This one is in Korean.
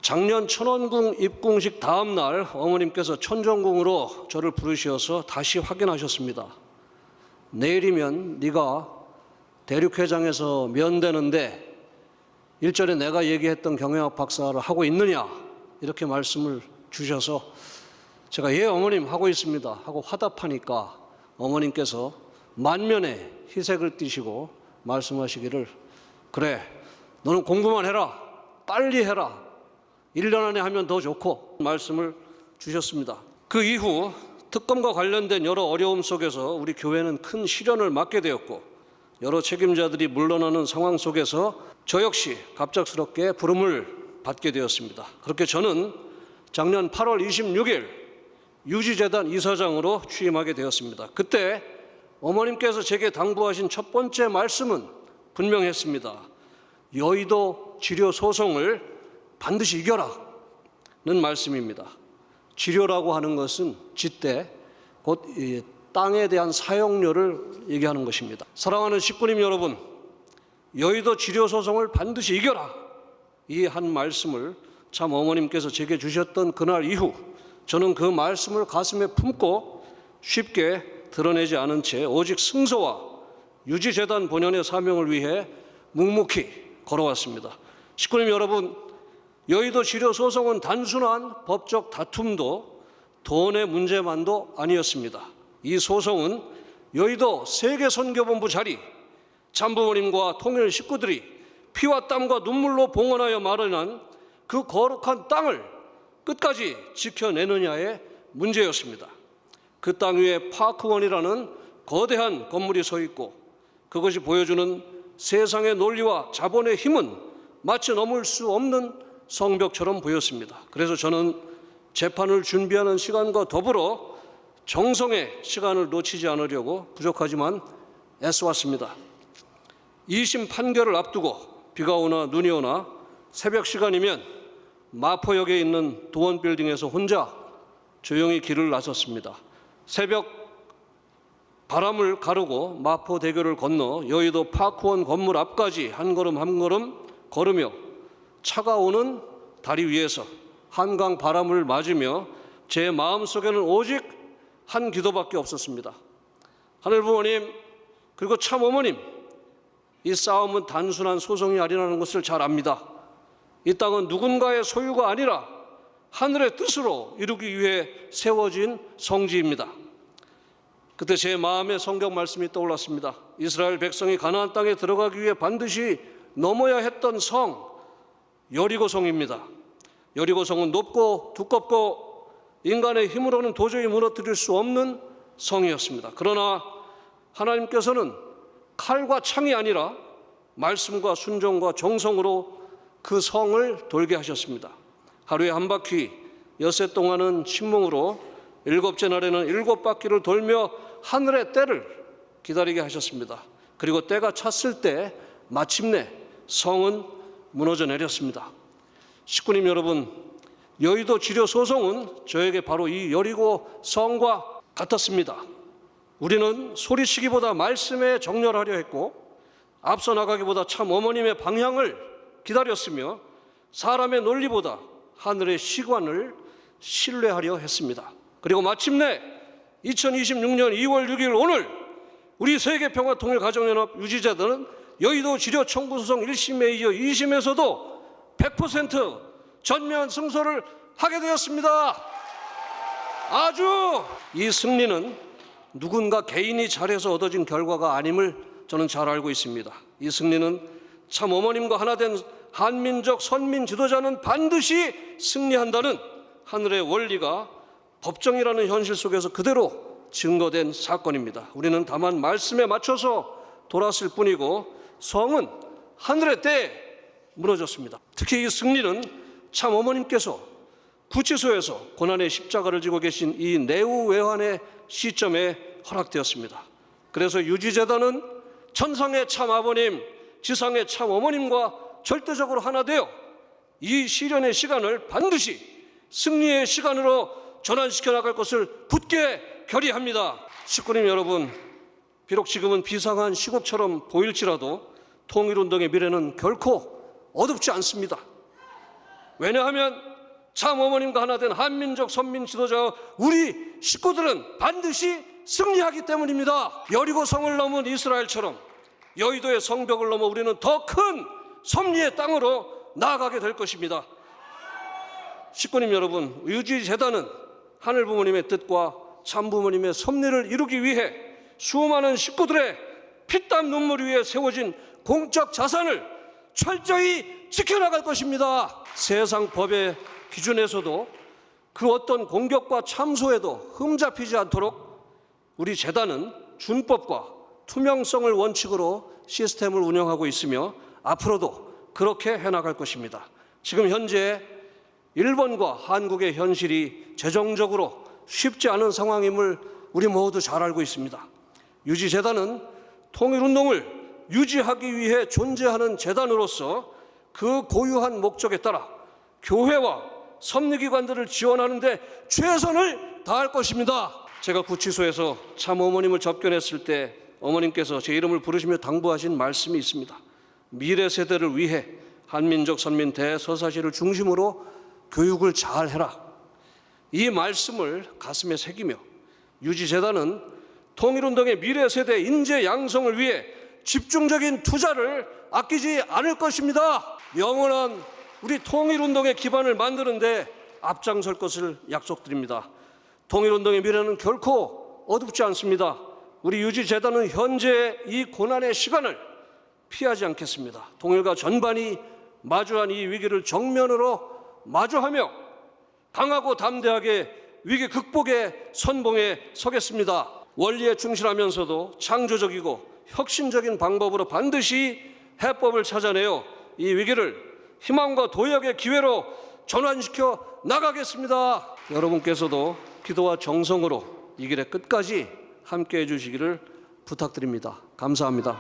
작년 천원궁 입궁식 다음 날 어머님께서 천정궁으로 저를 부르셔서 다시 확인하셨습니다. 내일이면 네가 대륙회장에서 면되는데 일전에 내가 얘기했던 경영학 박사를 하고 있느냐 이렇게 말씀을 주셔서 제가 예 어머님 하고 있습니다 하고 화답하니까 어머님께서 만면에 희색을 띠시고 말씀하시기를 그래 너는 공부만 해라 빨리 해라 1년 안에 하면 더 좋고 말씀을 주셨습니다. 그 이후 특검과 관련된 여러 어려움 속에서 우리 교회는 큰 시련을 맞게 되었고 여러 책임자들이 물러나는 상황 속에서 저 역시 갑작스럽게 부름을 받게 되었습니다. 그렇게 저는 작년 8월 26일 유지재단 이사장으로 취임하게 되었습니다. 그때 어머님께서 제게 당부하신 첫 번째 말씀은 분명했습니다. 여의도 치료 소송을 반드시 이겨라는 말씀입니다. 치료라고 하는 것은 짓대 곧 땅에 대한 사용료를 얘기하는 것입니다. 사랑하는 식구님 여러분, 여의도 치료 소송을 반드시 이겨라 이 한 말씀을 참 어머님께서 제게 주셨던 그날 이후 저는 그 말씀을 가슴에 품고 쉽게 드러내지 않은 채 오직 승소와 유지재단 본연의 사명을 위해 묵묵히 걸어왔습니다. 식구님 여러분, 여의도 치료 소송은 단순한 법적 다툼도 돈의 문제만도 아니었습니다. 이 소송은 여의도 세계선교본부 자리, 참부모님과 통일 식구들이 피와 땀과 눈물로 봉헌하여 마련한 그 거룩한 땅을 끝까지 지켜내느냐의 문제였습니다. 그 땅 위에 파크원이라는 거대한 건물이 서 있고 그것이 보여주는 세상의 논리와 자본의 힘은 마치 넘을 수 없는 성벽처럼 보였습니다. 그래서 저는 재판을 준비하는 시간과 더불어 정성의 시간을 놓치지 않으려고 부족하지만 애써왔습니다. 2심 판결을 앞두고 비가 오나 눈이 오나 새벽 시간이면 마포역에 있는 도원빌딩에서 혼자 조용히 길을 나섰습니다. 새벽 바람을 가르고 마포대교를 건너 여의도 파크원 건물 앞까지 한 걸음 한 걸음 걸으며 차가 오는 다리 위에서 한강 바람을 맞으며 제 마음속에는 오직 한 기도밖에 없었습니다. 하늘 부모님 그리고 참 어머님, 이 싸움은 단순한 소송이 아니라는 것을 잘 압니다. 이 땅은 누군가의 소유가 아니라 하늘의 뜻으로 이루기 위해 세워진 성지입니다. 그때 제 마음에 성경 말씀이 떠올랐습니다. 이스라엘 백성이 가나안 땅에 들어가기 위해 반드시 넘어야 했던 성 여리고성입니다. 여리고성은 높고 두껍고 인간의 힘으로는 도저히 무너뜨릴 수 없는 성이었습니다. 그러나 하나님께서는 칼과 창이 아니라 말씀과 순종과 정성으로 그 성을 돌게 하셨습니다. 하루에 한 바퀴 엿새 동안은 침묵으로 일곱째 날에는 7바퀴를 돌며 하늘의 때를 기다리게 하셨습니다. 그리고 때가 찼을 때 마침내 성은 무너져 내렸습니다. 식구님 여러분, 여의도 치료 소송은 저에게 바로 이 여리고 성과 같았습니다. 우리는 소리치기보다 말씀에 정렬하려 했고 앞서 나가기보다 참 어머님의 방향을 기다렸으며 사람의 논리보다 하늘의 시관을 신뢰하려 했습니다. 그리고 마침내 2026년 2월 6일 오늘 우리 세계평화통일가정연합 유지재단은 여의도 치료 청구 소송 1심에 이어 2심에서도 100% 전면 승소를 하게 되었습니다. 아주 이 승리는 누군가 개인이 잘해서 얻어진 결과가 아님을 저는 잘 알고 있습니다. 이 승리는 참 어머님과 하나 된 한민족 선민 지도자는 반드시 승리한다는 하늘의 원리가 법정이라는 현실 속에서 그대로 증거된 사건입니다. 우리는 다만 말씀에 맞춰서 돌았을 뿐이고 성은 하늘의 때에 무너졌습니다. 특히 이 승리는 참 어머님께서 구치소에서 고난의 십자가를 지고 계신 이 내후외환의 시점에 허락되었습니다. 그래서 유지재단은 천상의 참 아버님, 지상의 참 어머님과 절대적으로 하나 되어 이 시련의 시간을 반드시 승리의 시간으로 전환시켜 나갈 것을 굳게 결의합니다. 식구님 여러분, 비록 지금은 비상한 시국처럼 보일지라도 통일운동의 미래는 결코 어둡지 않습니다. 왜냐하면 참 어머님과 하나 된 한민족 선민 지도자 우리 식구들은 반드시 승리하기 때문입니다. 여리고성을 넘은 이스라엘처럼 여의도의 성벽을 넘어 우리는 더 큰 섭리의 땅으로 나아가게 될 것입니다. 식구님 여러분, 유지재단은 하늘부모님의 뜻과 참부모님의 섭리를 이루기 위해 수많은 식구들의 피땀 눈물 위에 세워진 공적 자산을 철저히 지켜나갈 것입니다. 세상 법의 기준에서도 그 어떤 공격과 참소에도 흠잡히지 않도록 우리 재단은 준법과 투명성을 원칙으로 시스템을 운영하고 있으며 앞으로도 그렇게 해나갈 것입니다. 지금 현재 일본과 한국의 현실이 재정적으로 쉽지 않은 상황임을 우리 모두 잘 알고 있습니다. 유지재단은 통일운동을 유지하기 위해 존재하는 재단으로서 그 고유한 목적에 따라 교회와 섭리기관들을 지원하는 데 최선을 다할 것입니다. 제가 구치소에서 참 어머님을 접견했을 때 어머님께서 제 이름을 부르시며 당부하신 말씀이 있습니다. 미래 세대를 위해 한민족 선민 대서사시를 중심으로 교육을 잘 해라. 이 말씀을 가슴에 새기며 유지재단은 통일운동의 미래 세대 인재 양성을 위해 집중적인 투자를 아끼지 않을 것입니다. 영원한 우리 통일운동의 기반을 만드는 데 앞장설 것을 약속드립니다. 통일운동의 미래는 결코 어둡지 않습니다. 우리 유지재단은 현재 이 고난의 시간을 피하지 않겠습니다. 통일과 전반이 마주한 이 위기를 정면으로 마주하며 강하고 담대하게 위기 극복의 선봉에 서겠습니다. 원리에 충실하면서도 창조적이고 혁신적인 방법으로 반드시 해법을 찾아내어 이 위기를 희망과 도약의 기회로 전환시켜 나가겠습니다. 여러분께서도 기도와 정성으로 이 길의 끝까지 함께해 주시기를 부탁드립니다. 감사합니다.